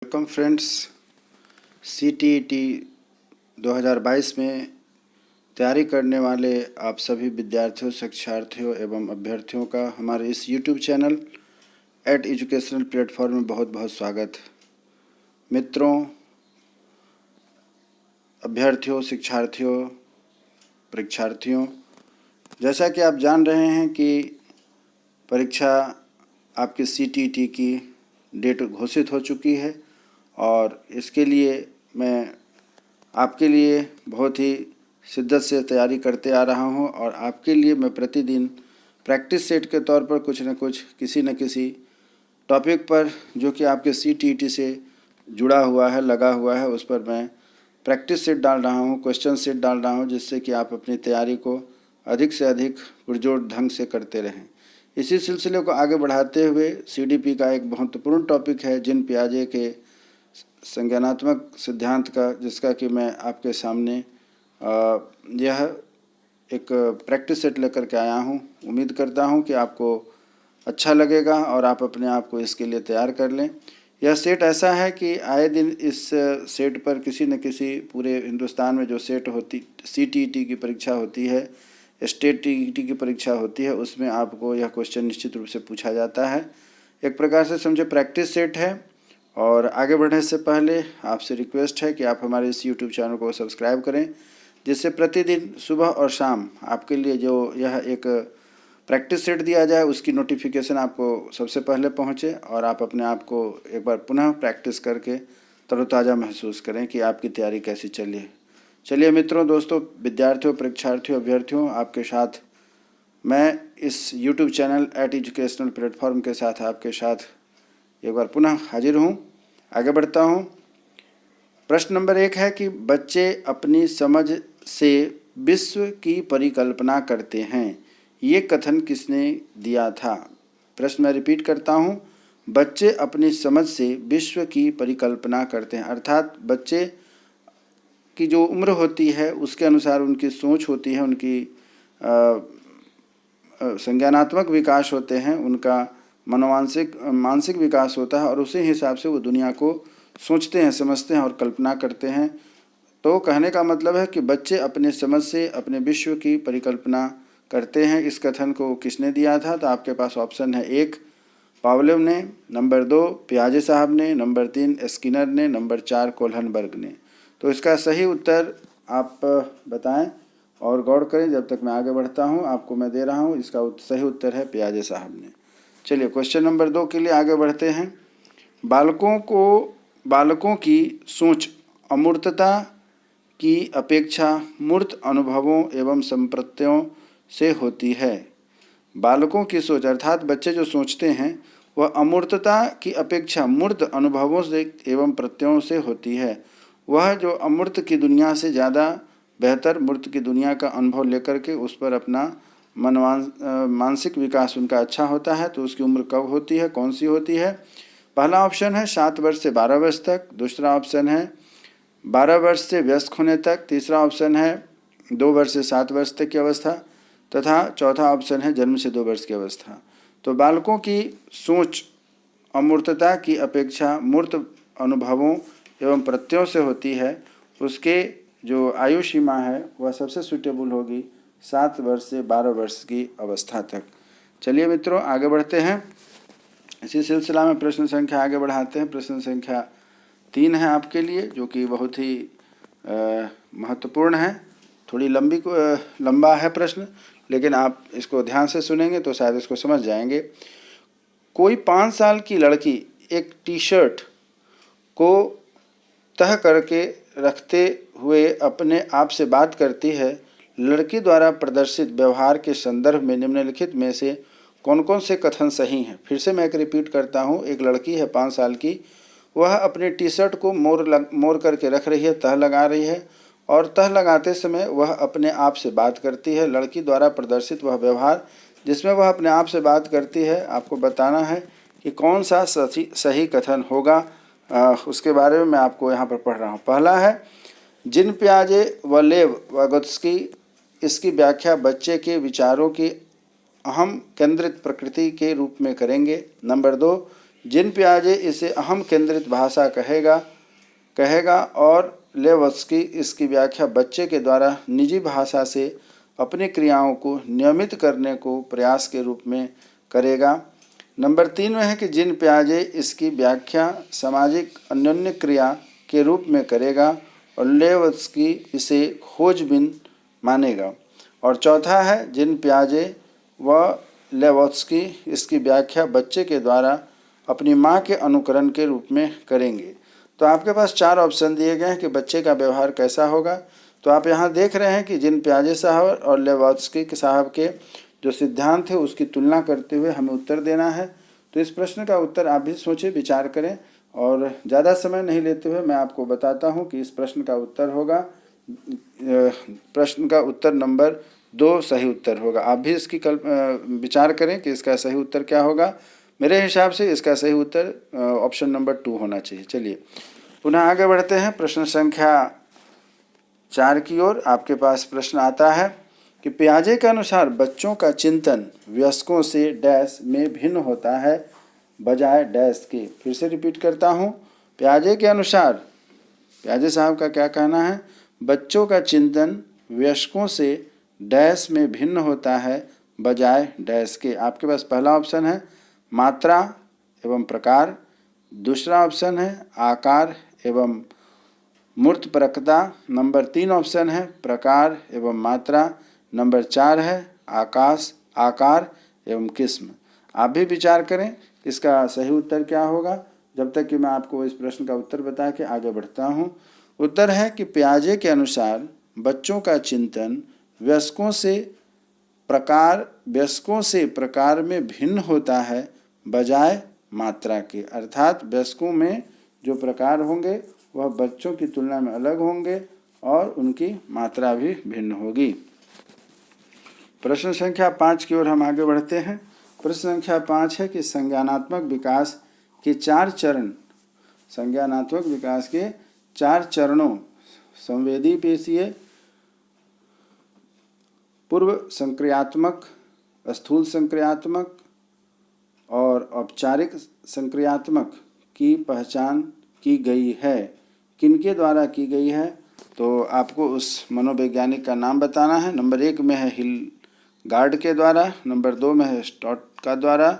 Welcome friends. CTET 2022 में तैयारी करने वाले आप सभी विद्यार्थियों, शिक्षार्थियों एवं अभ्यर्थियों का हमारे इस YouTube चैनल एजुकेशनल प्लेटफॉर्म में बहुत बहुत स्वागत। मित्रों, अभ्यर्थियों, शिक्षार्थियों, परीक्षार्थियों, जैसा कि आप जान रहे हैं कि परीक्षा आपकी CTET की डेट घोषित हो चुकी है और इसके लिए मैं आपके लिए बहुत ही शिद्दत से तैयारी करते आ रहा हूं और आपके लिए मैं प्रतिदिन प्रैक्टिस सेट के तौर पर कुछ न कुछ किसी न किसी टॉपिक पर जो कि आपके CTET से जुड़ा हुआ है, लगा हुआ है, उस पर मैं प्रैक्टिस सेट डाल रहा हूं, क्वेश्चन सेट डाल रहा हूं, जिससे कि आप अपनी तैयारी को अधिक से अधिक पुरजोर ढंग से करते रहें। इसी सिलसिले को आगे बढ़ाते हुए CDP का एक महत्वपूर्ण टॉपिक है जीन पियाजे के संज्ञानात्मक सिद्धांत का, जिसका कि मैं आपके सामने यह एक प्रैक्टिस सेट लेकर के आया हूं। उम्मीद करता हूं कि आपको अच्छा लगेगा और आप अपने आप को इसके लिए तैयार कर लें। यह सेट ऐसा है कि आए दिन इस सेट पर किसी न किसी पूरे हिंदुस्तान में जो सेट होती CTET की परीक्षा होती है, स्टेट TET की परीक्षा होती है, उसमें आपको यह क्वेश्चन निश्चित रूप से पूछा जाता है। एक प्रकार से समझे प्रैक्टिस सेट है। और आगे बढ़ने से पहले आपसे रिक्वेस्ट है कि आप हमारे इस YouTube चैनल को सब्सक्राइब करें, जिससे प्रतिदिन सुबह और शाम आपके लिए जो यह एक प्रैक्टिस सेट दिया जाए उसकी नोटिफिकेशन आपको सबसे पहले पहुंचे और आप अपने आप को एक बार पुनः प्रैक्टिस करके तरोताज़ा महसूस करें कि आपकी तैयारी कैसी चली है। चलिए मित्रों, दोस्तों, विद्यार्थियों, परीक्षार्थियों, अभ्यर्थियों, आपके साथ मैं इस YouTube चैनल एजुकेशनल प्लेटफॉर्म के साथ आपके साथ एक बार पुनः हाजिर हूँ। आगे बढ़ता हूँ। प्रश्न नंबर 1 है कि बच्चे अपनी समझ से विश्व की परिकल्पना करते हैं, ये कथन किसने दिया था? प्रश्न मैं रिपीट करता हूँ। बच्चे अपनी समझ से विश्व की परिकल्पना करते हैं, अर्थात बच्चे की जो उम्र होती है उसके अनुसार उनकी सोच होती है, उनकी संज्ञानात्मक विकास होते हैं, उनका मानसिक विकास होता है और उसी हिसाब से वो दुनिया को सोचते हैं, समझते हैं और कल्पना करते हैं। तो कहने का मतलब है कि बच्चे अपने समझ से अपने विश्व की परिकल्पना करते हैं। इस कथन को किसने दिया था? तो आपके पास ऑप्शन है 1 पावलोव ने, नंबर 2 पियाजे साहब ने, नंबर 3 स्किनर ने, नंबर 4 कोलहनबर्ग ने। तो इसका सही उत्तर आप बताएं और गौर करें। जब तक मैं आगे बढ़ता हूं, आपको मैं दे रहा हूं, इसका सही उत्तर है पियाजे साहब ने। चलिए क्वेश्चन नंबर 2 के लिए आगे बढ़ते हैं। बालकों की सोच अमूर्तता की अपेक्षा मूर्त अनुभवों एवं संप्रत्यों से होती है। बालकों की सोच अर्थात बच्चे जो सोचते हैं वह अमूर्तता की अपेक्षा मूर्त अनुभवों से एवं प्रत्ययों से होती है। वह जो अमूर्त की दुनिया से ज़्यादा बेहतर मूर्त की दुनिया का अनुभव लेकर के उस पर अपना मानसिक विकास उनका अच्छा होता है। तो उसकी उम्र कब होती है, कौन सी होती है? पहला ऑप्शन है 7 वर्ष से 12 वर्ष तक, दूसरा ऑप्शन है 12 वर्ष से वयस्क होने तक, तीसरा ऑप्शन है 2 वर्ष से 7 वर्ष तक की अवस्था, तथा चौथा ऑप्शन है जन्म से 2 वर्ष की अवस्था। तो बालकों की सोच अमूर्तता की अपेक्षा मूर्त अनुभवों एवं प्रत्ययों से होती है। उसके जो आयु सीमा है वह सबसे सूटेबल होगी 7 वर्ष से 12 वर्ष की अवस्था तक। चलिए मित्रों, आगे बढ़ते हैं। इसी सिलसिला में प्रश्न संख्या आगे बढ़ाते हैं। प्रश्न संख्या 3 है आपके लिए, जो कि बहुत ही महत्वपूर्ण है। थोड़ी लंबा है प्रश्न, लेकिन आप इसको ध्यान से सुनेंगे तो शायद इसको समझ जाएंगे। कोई 5 साल की लड़की एक टी-शर्ट को तह करके रखते हुए अपने आप से बात करती है। लड़की द्वारा प्रदर्शित व्यवहार के संदर्भ में निम्नलिखित में से कौन कौन से कथन सही हैं? फिर से मैं एक रिपीट करता हूँ। एक लड़की है 5 साल की, वह अपने टी-शर्ट को मोड़ करके रख रही है, तह लगा रही है, और तह लगाते समय वह अपने आप से बात करती है। लड़की द्वारा प्रदर्शित वह व्यवहार जिसमें वह अपने आप से बात करती है, आपको बताना है कि कौन सा सही कथन होगा। उसके बारे में मैं आपको यहाँ पर पढ़ रहा हूँ। पहला है जीन पियाजे व लेव वागोत्स्की। इसकी व्याख्या बच्चे के विचारों की अहम केंद्रित प्रकृति के रूप में करेंगे। नंबर 2 जिन पियाजे इसे अहम केंद्रित भाषा कहेगा और लेवत्स्की इसकी व्याख्या बच्चे के द्वारा निजी भाषा से अपनी क्रियाओं को नियमित करने को प्रयास के रूप में करेगा। नंबर 3 में है कि जिन पियाजे इसकी व्याख्या सामाजिक अन्योन्य क्रिया के रूप में करेगा और लेवत्स्की इसे खोजबीन मानेगा। और चौथा है जिन पियाजे व लेवत्स्की इसकी व्याख्या बच्चे के द्वारा अपनी माँ के अनुकरण के रूप में करेंगे। तो आपके पास 4 ऑप्शन दिए गए हैं कि बच्चे का व्यवहार कैसा होगा। तो आप यहाँ देख रहे हैं कि जिन पियाजे साहब और लेवत्स्की साहब के जो सिद्धांत है उसकी तुलना करते हुए हमें उत्तर देना है। तो इस प्रश्न का उत्तर आप भी सोचें, विचार करें और ज़्यादा समय नहीं लेते हुए मैं आपको बताता हूँ कि इस प्रश्न का उत्तर होगा, प्रश्न का उत्तर नंबर 2 सही उत्तर होगा। आप भी इसकी विचार करें कि इसका सही उत्तर क्या होगा। मेरे हिसाब से इसका सही उत्तर ऑप्शन नंबर 2 होना चाहिए। चलिए पुनः आगे बढ़ते हैं प्रश्न संख्या 4 की ओर। आपके पास प्रश्न आता है कि पियाजे के अनुसार बच्चों का चिंतन वयस्कों से डैश में भिन्न होता है बजाय डैश के। फिर से रिपीट करता हूँ, पियाजे के अनुसार पियाजे साहब का क्या कहना है, बच्चों का चिंतन वयस्कों से डैश में भिन्न होता है बजाय डैश के। आपके पास पहला ऑप्शन है मात्रा एवं प्रकार, दूसरा ऑप्शन है आकार एवं मूर्तपरकता, नंबर 3 ऑप्शन है प्रकार एवं मात्रा, नंबर 4 है आकार एवं किस्म। आप भी विचार करें इसका सही उत्तर क्या होगा। जब तक कि मैं आपको इस प्रश्न का उत्तर बता के आगे बढ़ता हूँ। उत्तर है कि पियाजे के अनुसार बच्चों का चिंतन वयस्कों से प्रकार में भिन्न होता है बजाय मात्रा के। अर्थात वयस्कों में जो प्रकार होंगे वह बच्चों की तुलना में अलग होंगे और उनकी मात्रा भी भिन्न होगी। प्रश्न संख्या 5 की ओर हम आगे बढ़ते हैं। प्रश्न संख्या 5 है कि संज्ञानात्मक विकास के 4 चरणों संवेदी पेशीय, पूर्व संक्रियात्मक, स्थूल संक्रियात्मक और औपचारिक संक्रियात्मक की पहचान की गई है। किनके द्वारा की गई है, तो आपको उस मनोवैज्ञानिक का नाम बताना है। नंबर 1 में है हिलगार्ड के द्वारा, नंबर 2 में है स्टॉट का द्वारा,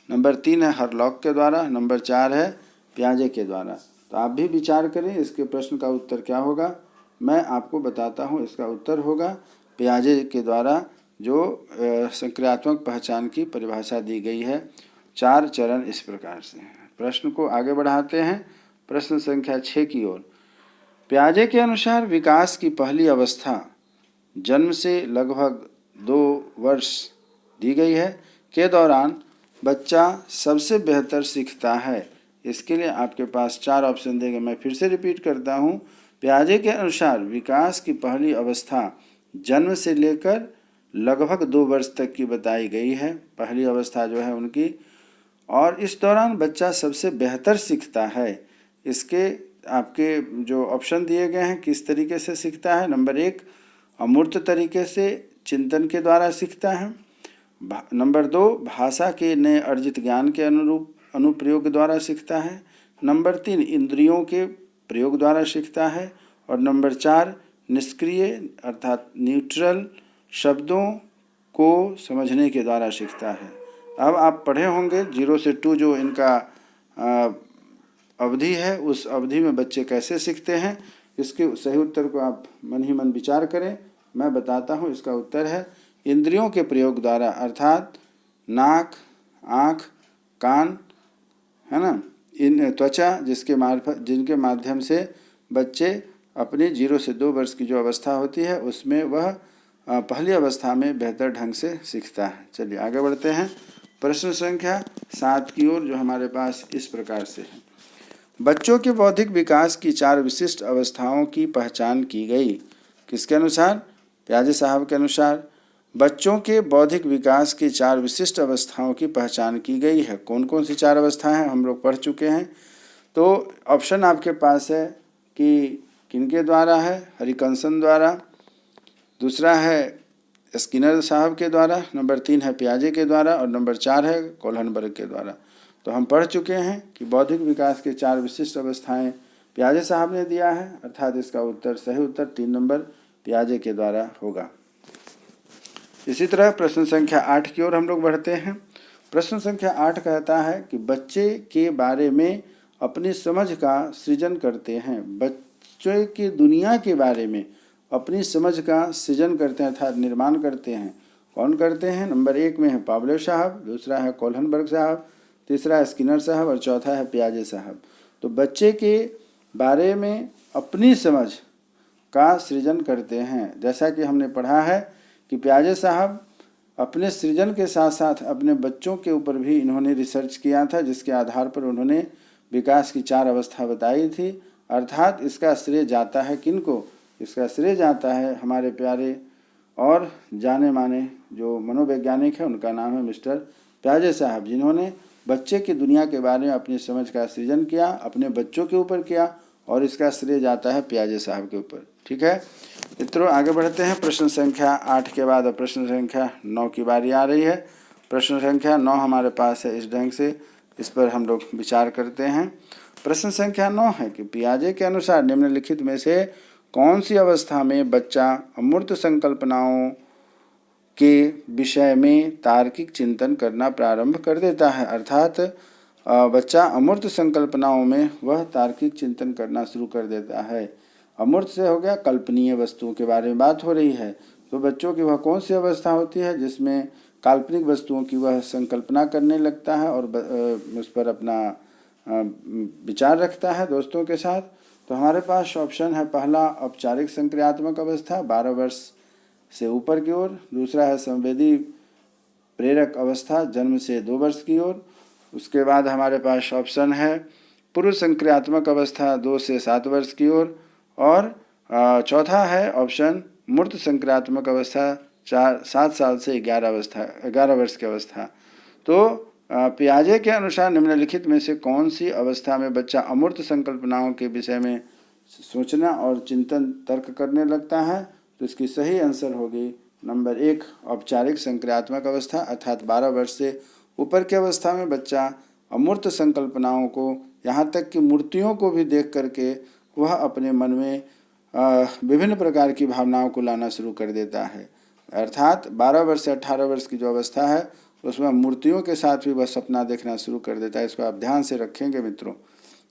नंबर 3 है हरलॉक के द्वारा, नंबर 4 है पियाजे के द्वारा। तो आप भी विचार करें इसके प्रश्न का उत्तर क्या होगा। मैं आपको बताता हूँ, इसका उत्तर होगा पियाजे के द्वारा जो संक्रियात्मक पहचान की परिभाषा दी गई है। 4 चरण इस प्रकार से। प्रश्न को आगे बढ़ाते हैं प्रश्न संख्या 6 की ओर। पियाजे के अनुसार विकास की पहली अवस्था जन्म से लगभग 2 वर्ष दी गई है के दौरान बच्चा सबसे बेहतर सीखता है। इसके लिए आपके पास 4 ऑप्शन देंगे। मैं फिर से रिपीट करता हूँ, पियाजे के अनुसार विकास की पहली अवस्था जन्म से लेकर लगभग 2 वर्ष तक की बताई गई है, पहली अवस्था जो है उनकी, और इस दौरान बच्चा सबसे बेहतर सीखता है। इसके आपके जो ऑप्शन दिए गए हैं किस तरीके से सीखता है। नंबर 1 अमूर्त तरीके से चिंतन के द्वारा सीखता है, नंबर 2 भाषा के नए अर्जित ज्ञान के अनुप्रयोग द्वारा सीखता है, नंबर 3 इंद्रियों के प्रयोग द्वारा सीखता है और नंबर 4 निष्क्रिय अर्थात न्यूट्रल शब्दों को समझने के द्वारा सीखता है। अब आप पढ़े होंगे 0 से 2 जो इनका अवधि है, उस अवधि में बच्चे कैसे सीखते हैं। इसके सही उत्तर को आप मन ही मन विचार करें। मैं बताता हूँ, इसका उत्तर है इंद्रियों के प्रयोग द्वारा, अर्थात नाक, आँख, कान, है ना, इन त्वचा जिनके माध्यम से बच्चे अपने 0 से 2 वर्ष की जो अवस्था होती है उसमें वह पहली अवस्था में बेहतर ढंग से सीखता है। चलिए आगे बढ़ते हैं प्रश्न संख्या 7 की ओर, जो हमारे पास इस प्रकार से है। बच्चों के बौद्धिक विकास की 4 विशिष्ट अवस्थाओं की पहचान की गई। किसके अनुसार? पियाजे साहब के अनुसार बच्चों के बौद्धिक विकास की 4 विशिष्ट अवस्थाओं की पहचान की गई है। कौन कौन सी 4 अवस्थाएं हैं हम लोग पढ़ चुके हैं। तो ऑप्शन आपके पास है कि किनके द्वारा है, हरिकंसन द्वारा, दूसरा है स्किनर साहब के द्वारा, नंबर 3 है पियाजे के द्वारा और नंबर 4 है कोल्हनबर्ग के द्वारा। तो हम पढ़ चुके हैं कि बौद्धिक विकास के 4 विशिष्ट अवस्थाएं पियाजे साहब ने दिया है, अर्थात इसका उत्तर सही उत्तर 3 नंबर पियाजे के द्वारा होगा। इसी तरह प्रश्न संख्या 8 की ओर हम लोग बढ़ते हैं। प्रश्न संख्या 8 कहता है कि बच्चे के बारे में अपनी समझ का सृजन करते हैं। बच्चे की दुनिया के बारे में अपनी समझ का सृजन करते हैं अर्थात निर्माण करते हैं। कौन करते हैं? नंबर 1 में है पावलोव साहब, दूसरा है कोहलनबर्ग साहब, तीसरा है स्किनर साहब और चौथा है पियाजे साहब। तो बच्चे के बारे में अपनी समझ का सृजन करते हैं। जैसा कि हमने पढ़ा है कि पियाजे साहब अपने सृजन के साथ साथ अपने बच्चों के ऊपर भी इन्होंने रिसर्च किया था, जिसके आधार पर उन्होंने विकास की 4 अवस्था बताई थी। अर्थात इसका श्रेय जाता है किनको? इसका श्रेय जाता है हमारे प्यारे और जाने माने जो मनोवैज्ञानिक हैं, उनका नाम है मिस्टर पियाजे साहब, जिन्होंने बच्चे की दुनिया के बारे में अपनी समझ का सृजन किया, अपने बच्चों के ऊपर किया और इसका श्रेय जाता है पियाजे साहब के ऊपर। ठीक है मित्रों, आगे बढ़ते हैं। प्रश्न संख्या 8 के बाद अब प्रश्न संख्या 9 की बारी आ रही है। प्रश्न संख्या 9 हमारे पास है इस ढंग से, इस पर हम लोग विचार करते हैं। प्रश्न संख्या 9 है कि पियाजे के अनुसार निम्नलिखित में से कौन सी अवस्था में बच्चा अमूर्त संकल्पनाओं के विषय में तार्किक चिंतन करना प्रारंभ कर देता है। अर्थात बच्चा अमूर्त संकल्पनाओं में वह तार्किक चिंतन करना शुरू कर देता है। अमूर्त से हो गया कल्पनीय वस्तुओं के बारे में बात हो रही है। तो बच्चों की वह कौन सी अवस्था होती है जिसमें काल्पनिक वस्तुओं की वह संकल्पना करने लगता है और उस पर अपना विचार रखता है दोस्तों के साथ। तो हमारे पास ऑप्शन है पहला औपचारिक संक्रियात्मक अवस्था 12 वर्ष से ऊपर की ओर, दूसरा है संवेदी प्रेरक अवस्था जन्म से 2 वर्ष की ओर, उसके बाद हमारे पास ऑप्शन है पूर्व संक्रियात्मक अवस्था 2 से 7 वर्ष की ओर और चौथा है ऑप्शन मूर्त संक्रियात्मक अवस्था 7 साल से 11 वर्ष की अवस्था। तो पियाजे के अनुसार निम्नलिखित में से कौन सी अवस्था में बच्चा अमूर्त संकल्पनाओं के विषय में सोचना और चिंतन तर्क करने लगता है? तो इसकी सही आंसर होगी नंबर 1 औपचारिक संक्रियात्मक अवस्था, अर्थात 12 वर्ष से ऊपर की अवस्था में बच्चा अमूर्त संकल्पनाओं को, यहाँ तक कि मूर्तियों को भी देख करके वह अपने मन में विभिन्न प्रकार की भावनाओं को लाना शुरू कर देता है। अर्थात 12 वर्ष से 18 वर्ष की जो अवस्था है उसमें मूर्तियों के साथ भी वह सपना देखना शुरू कर देता है। इसको आप ध्यान से रखेंगे मित्रों।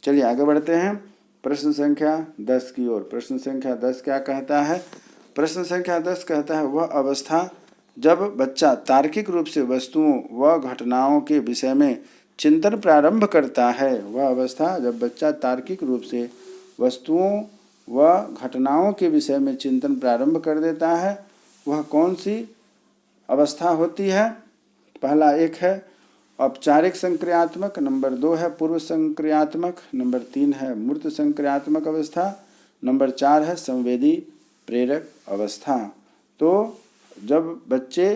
चलिए आगे बढ़ते हैं प्रश्न संख्या 10 की ओर। प्रश्न संख्या 10 क्या कहता है? प्रश्न संख्या 10 कहता है वह अवस्था जब बच्चा तार्किक रूप से वस्तुओं व घटनाओं के विषय में चिंतन प्रारंभ करता है। वह अवस्था जब बच्चा तार्किक रूप से वस्तुओं व घटनाओं के विषय में चिंतन प्रारंभ कर देता है, वह कौन सी अवस्था होती है? पहला 1 है औपचारिक संक्रियात्मक, नंबर 2 है पूर्व संक्रियात्मक, नंबर 3 है मूर्त संक्रियात्मक अवस्था, नंबर 4 है संवेदी प्रेरक अवस्था। तो जब बच्चे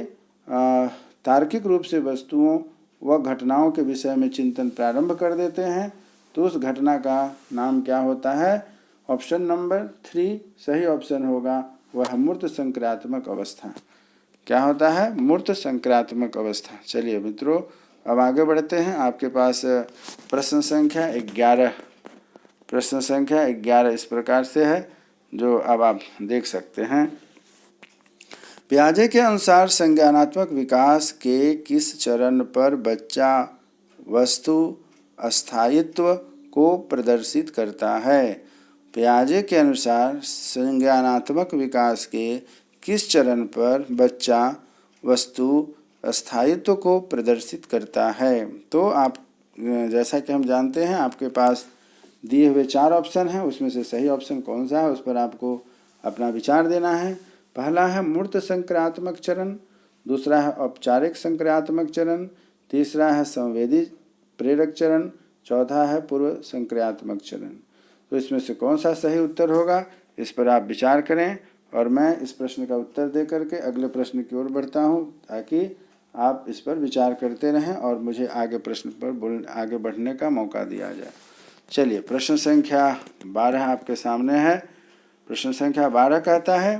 तार्किक रूप से वस्तुओं व घटनाओं के विषय में चिंतन प्रारंभ कर देते हैं तो उस घटना का नाम क्या होता है? ऑप्शन नंबर 3 सही ऑप्शन होगा, वह मूर्त संक्रियात्मक अवस्था। क्या होता है? मूर्त संक्रियात्मक अवस्था। चलिए मित्रों अब आगे बढ़ते हैं। आपके पास प्रश्न संख्या 11 इस प्रकार से है जो अब आप देख सकते हैं। पियाजे के अनुसार संज्ञानात्मक विकास के किस चरण पर बच्चा वस्तु अस्थायित्व को प्रदर्शित करता है? पियाजे के अनुसार संज्ञानात्मक विकास के किस चरण पर बच्चा वस्तु अस्थायित्व को प्रदर्शित करता है? तो आप जैसा कि हम जानते हैं आपके पास दिए हुए 4 ऑप्शन हैं, उसमें से सही ऑप्शन कौन सा है उस पर आपको अपना विचार देना है। पहला है मूर्त संक्रियात्मक चरण, दूसरा है औपचारिक संक्रियात्मक चरण, तीसरा है संवेदी प्रेरक चरण, चौथा है पूर्व संक्रियात्मक चरण। तो इसमें से कौन सा सही उत्तर होगा इस पर आप विचार करें और मैं इस प्रश्न का उत्तर दे करके अगले प्रश्न की ओर बढ़ता हूं ताकि आप इस पर विचार करते रहें और मुझे आगे प्रश्न पर आगे बढ़ने का मौका दिया जाए। चलिए प्रश्न संख्या 12 आपके सामने है। प्रश्न संख्या 12 कहता है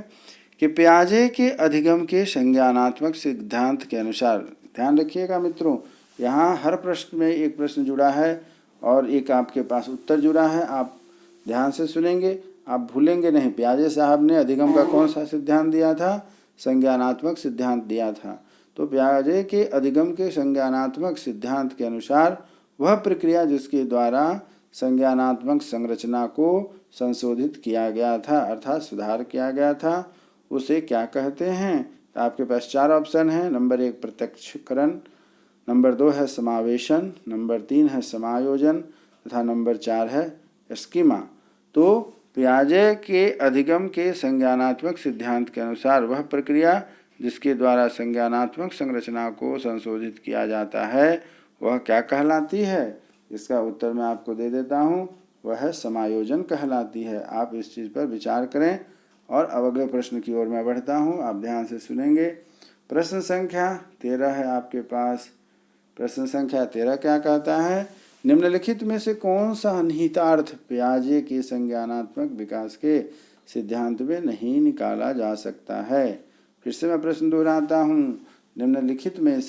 कि पियाजे के अधिगम के संज्ञानात्मक सिद्धांत के अनुसार, ध्यान रखिएगा मित्रों, यहाँ हर प्रश्न में एक प्रश्न जुड़ा है और एक आपके पास उत्तर जुड़ा है। आप ध्यान से सुनेंगे, आप भूलेंगे नहीं। प्याजे साहब ने अधिगम का कौन सा सिद्धांत दिया था? संज्ञानात्मक सिद्धांत दिया था। तो प्याजे के अधिगम के संज्ञानात्मक सिद्धांत के अनुसार वह प्रक्रिया जिसके द्वारा संज्ञानात्मक संरचना को संशोधित किया गया था, अर्थात सुधार किया गया था, उसे क्या कहते हैं? तो आपके पास 4 ऑप्शन हैं। नंबर 1 प्रत्यक्षकरण, नंबर 2 है समावेशन, नंबर 3 है समायोजन तथा नंबर 4 है स्कीमा। तो पियाजे के अधिगम के संज्ञानात्मक सिद्धांत के अनुसार वह प्रक्रिया जिसके द्वारा संज्ञानात्मक संरचना को संशोधित किया जाता है वह क्या कहलाती है? इसका उत्तर मैं आपको दे देता हूँ, वह समायोजन कहलाती है। आप इस चीज़ पर विचार करें। और अब अगले प्रश्न की ओर मैं बढ़ता हूँ, आप ध्यान से सुनेंगे। प्रश्न संख्या 13 है आपके पास। प्रश्न संख्या 13 क्या कहता है? निम्नलिखित में से कौन सा निहितार्थ पियाजे के संज्ञानात्मक विकास के सिद्धांत में नहीं निकाला जा सकता है? फिर से मैं प्रश्न दोहराता हूँ। निम्नलिखित में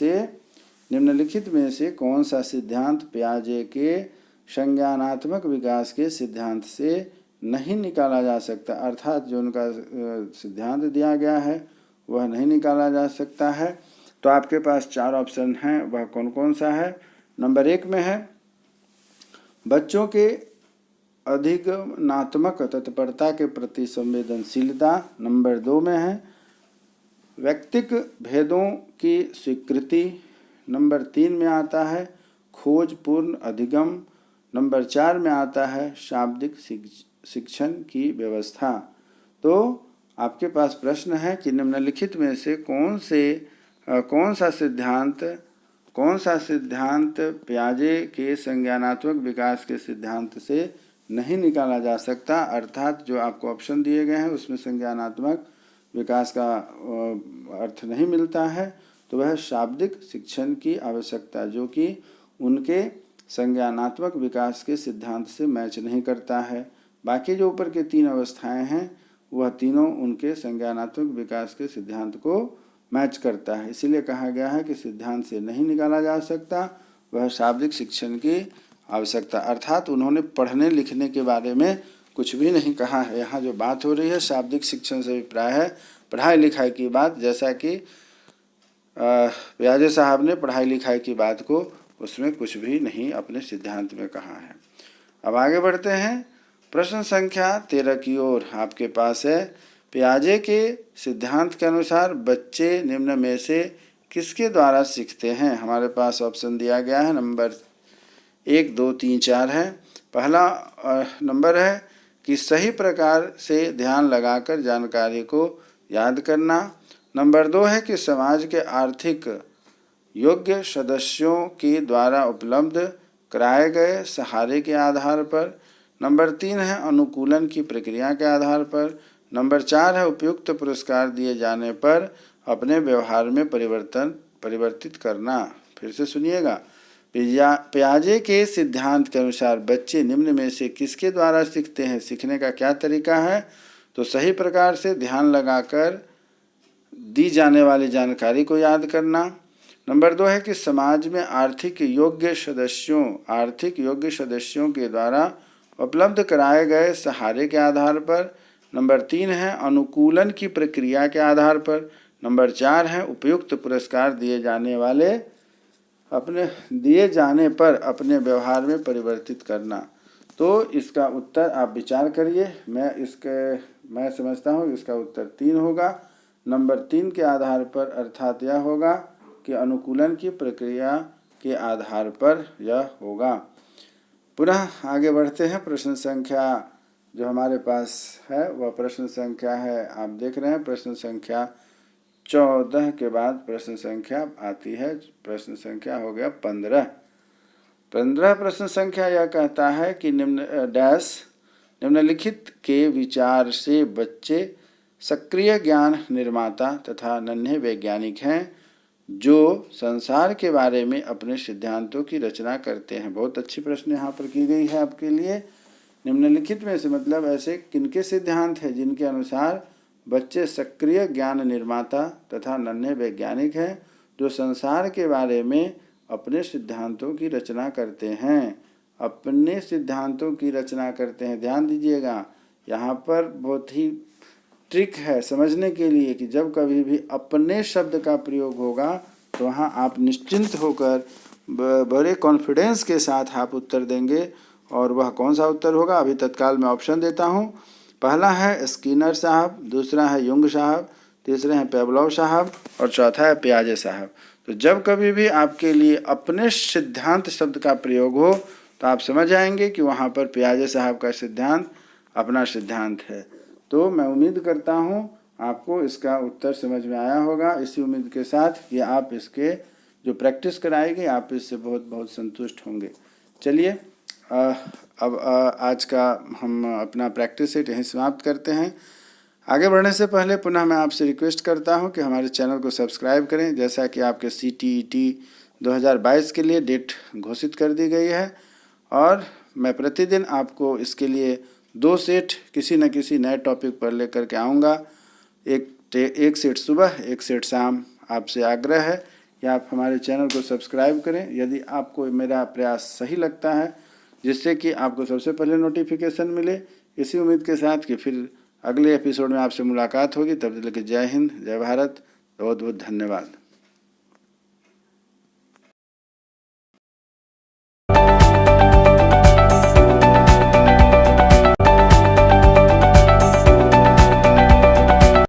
से कौन सा सिद्धांत पियाजे के संज्ञानात्मक विकास के सिद्धांत से नहीं निकाला जा सकता, अर्थात जो उनका सिद्धांत दिया गया है वह नहीं निकाला जा सकता है? तो आपके पास 4 ऑप्शन हैं, वह कौन कौन सा है? नंबर 1 में है बच्चों के अधिगमनात्मक तत्परता के प्रति संवेदनशीलता। नंबर 2 में है व्यक्तिक भेदों की स्वीकृति। नंबर 3 में आता है खोजपूर्ण अधिगम। नंबर 4 में आता है शाब्दिक शिक्षण की व्यवस्था। तो आपके पास प्रश्न है कि निम्नलिखित में से कौन सा सिद्धांत पियाजे के संज्ञानात्मक विकास के सिद्धांत से नहीं निकाला जा सकता, अर्थात जो आपको ऑप्शन दिए गए हैं उसमें संज्ञानात्मक विकास का अर्थ नहीं मिलता है। तो वह शाब्दिक शिक्षण की आवश्यकता, जो कि उनके संज्ञानात्मक विकास के सिद्धांत से मैच नहीं करता है। बाकी जो ऊपर के 3 अवस्थाएं हैं वह तीनों उनके संज्ञानात्मक विकास के सिद्धांत को मैच करता है। इसीलिए कहा गया है कि सिद्धांत से नहीं निकाला जा सकता, वह शाब्दिक शिक्षण की आवश्यकता, अर्थात उन्होंने पढ़ने लिखने के बारे में कुछ भी नहीं कहा है। यहाँ जो बात हो रही है शाब्दिक शिक्षण से अभिप्राय है पढ़ाई लिखाई की बात, जैसा कि पियाजे साहब ने पढ़ाई लिखाई की बात को उसमें कुछ भी नहीं अपने सिद्धांत में कहा है। अब आगे बढ़ते हैं प्रश्न संख्या 13 की ओर। आपके पास है पियाजे के सिद्धांत के अनुसार बच्चे निम्न में से किसके द्वारा सीखते हैं? हमारे पास ऑप्शन दिया गया है, नंबर 1, 2, 3, 4 है। पहला नंबर है कि सही प्रकार से ध्यान लगाकर जानकारी को याद करना। नंबर 2 है कि समाज के आर्थिक योग्य सदस्यों के द्वारा उपलब्ध कराए गए सहारे के आधार पर। नंबर 3 है अनुकूलन की प्रक्रिया के आधार पर। नंबर 4 है उपयुक्त पुरस्कार दिए जाने पर अपने व्यवहार में परिवर्तित करना। फिर से सुनिएगा, पियाजे के सिद्धांत के अनुसार बच्चे निम्न में से किसके द्वारा सीखते हैं? सीखने का क्या तरीका है? तो सही प्रकार से ध्यान लगाकर दी जाने वाली जानकारी को याद करना। नंबर 2 है कि समाज में आर्थिक योग्य सदस्यों के द्वारा उपलब्ध कराए गए सहारे के आधार पर। नंबर 3 है अनुकूलन की प्रक्रिया के आधार पर। नंबर 4 है उपयुक्त पुरस्कार दिए जाने पर अपने व्यवहार में परिवर्तित करना। तो इसका उत्तर आप विचार करिए। मैं समझता हूँ इसका उत्तर 3 होगा। नंबर 3 के आधार पर, अर्थात यह होगा कि अनुकूलन की प्रक्रिया के आधार पर यह होगा। पुनः आगे बढ़ते हैं। प्रश्न संख्या जो हमारे पास है वह प्रश्न संख्या है, आप देख रहे हैं, प्रश्न संख्या 14 के बाद प्रश्न संख्या आती है, प्रश्न संख्या हो गया 15। प्रश्न संख्या यह कहता है कि निम्नलिखित के विचार से बच्चे सक्रिय ज्ञान निर्माता तथा नन्हे वैज्ञानिक हैं जो संसार के बारे में अपने सिद्धांतों की रचना करते हैं। बहुत अच्छी प्रश्न यहाँ पर की गई है आपके लिए। निम्नलिखित में से मतलब ऐसे किनके सिद्धांत हैं जिनके अनुसार बच्चे सक्रिय ज्ञान निर्माता तथा नन्हे वैज्ञानिक हैं जो संसार के बारे में अपने सिद्धांतों की रचना करते हैं, अपने सिद्धांतों की रचना करते हैं। ध्यान दीजिएगा, यहाँ पर बहुत ही ट्रिक है समझने के लिए कि जब कभी भी अपने शब्द का प्रयोग होगा तो वहाँ आप निश्चिंत होकर बड़े कॉन्फिडेंस के साथ आप उत्तर देंगे। और वह कौन सा उत्तर होगा, अभी तत्काल मैं ऑप्शन देता हूँ। पहला है स्किनर साहब, दूसरा है युंग साहब, तीसरे हैं पेवलोव साहब और चौथा है पियाजे साहब। तो जब कभी भी आपके लिए अपने सिद्धांत शब्द का प्रयोग हो तो आप समझ आएंगे कि वहाँ पर पियाजे साहब का सिद्धांत अपना सिद्धांत है। तो मैं उम्मीद करता हूँ आपको इसका उत्तर समझ में आया होगा। इसी उम्मीद के साथ कि आप इसके जो प्रैक्टिस कराएंगे आप इससे बहुत बहुत संतुष्ट होंगे। चलिए अब आज का हम अपना प्रैक्टिस सेट यहीं समाप्त करते हैं। आगे बढ़ने से पहले पुनः मैं आपसे रिक्वेस्ट करता हूं कि हमारे चैनल को सब्सक्राइब करें, जैसा कि आपके CTET 2022 के लिए डेट घोषित कर दी गई है। और मैं प्रतिदिन आपको इसके लिए 2 सेट किसी न किसी नए टॉपिक पर लेकर के आऊँगा। एक सेट सुबह, एक सेट शाम। आपसे आग्रह है कि आप हमारे चैनल को सब्सक्राइब करें यदि आपको मेरा प्रयास सही लगता है, जिससे कि आपको सबसे पहले नोटिफिकेशन मिले। इसी उम्मीद के साथ कि फिर अगले एपिसोड में आपसे मुलाकात होगी। तब तक के लिए जय हिंद, जय भारत, बहुत बहुत धन्यवाद।